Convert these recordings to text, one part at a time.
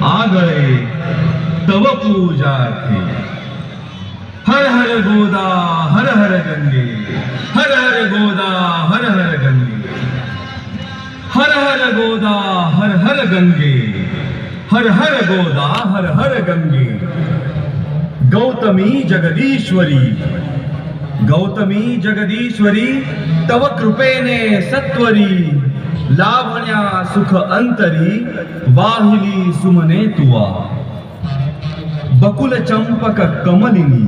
आगळे तव पूजा थी। हर हर गोदा हर हर गंगे, हर हर गोदा हर हर गंगे, हर हर गोदा हर हर गंगे, हर हर गोदा हर हर गंगे। गौतमी जगदीश्वरी, गौतमी जगदीश्वरी, तव कृपेने सत्वरी, लाभण्या सुख अंतरी, वाहिली सुमने तुवा। बकुल चंपक कमलिनी,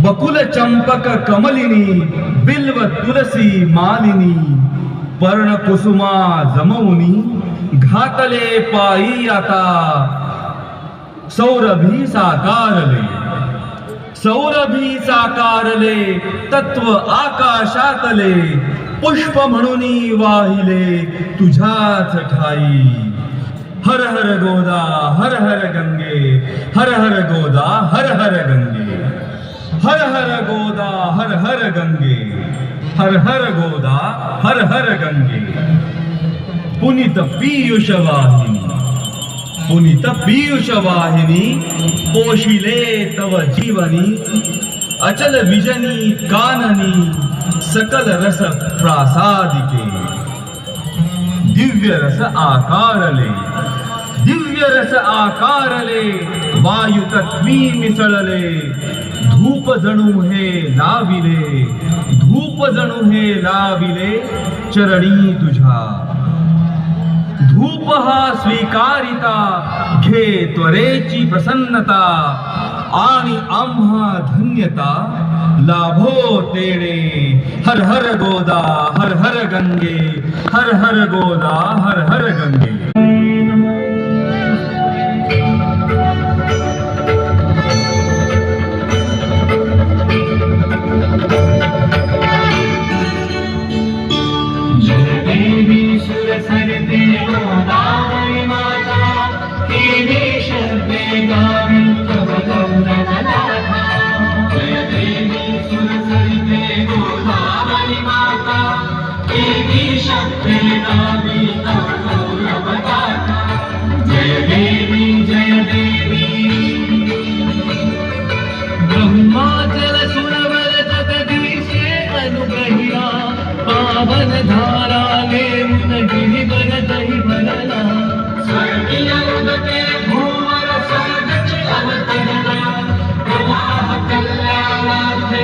बकुल चंपक कमलिनी, बिल्व तुलसी मालिनी, पर्ण कुसुमा जमवुनी, घातले पायी आता सौरभी साकारले, सौरभी साकारले, तत्व आकाशातले, पुष्प म्हणूनी वाहिले तुझ्याच ठाई। हर हर गोदा हर हर गंगे, हर हर गोदा हर हर गंगे, हर हर गोदा हर हर गंगे, हर हर गोदा हर हर गंगे। पुनीत पीयूष वाहिनी, पुनीत पीयूष वाहिनी, पोशिले तव जीवनी, अचल विजनी काननी, सकल रस प्रासादिके। दिव्य रस आकारले, दिव्य रस आकारले, वायु तत्वी मिसळले, धूप जणू हे लाविले, धूप जणू हे लाविले चरणी तुझ्या। धूप हा स्वीकारिता, घे त्वरेची प्रसन्नता, आणि आम्हा धन्यता लाभो तेणे। हर हर गोदा हर हर गंगे, हर हर गोदा हर हर गंगे। पावन धारा लेऊन गिरिवर दही भरला, स्वर्गीय उदके भूवर स्वर्गची अवतरणा, प्रवाह कल्याणार्थे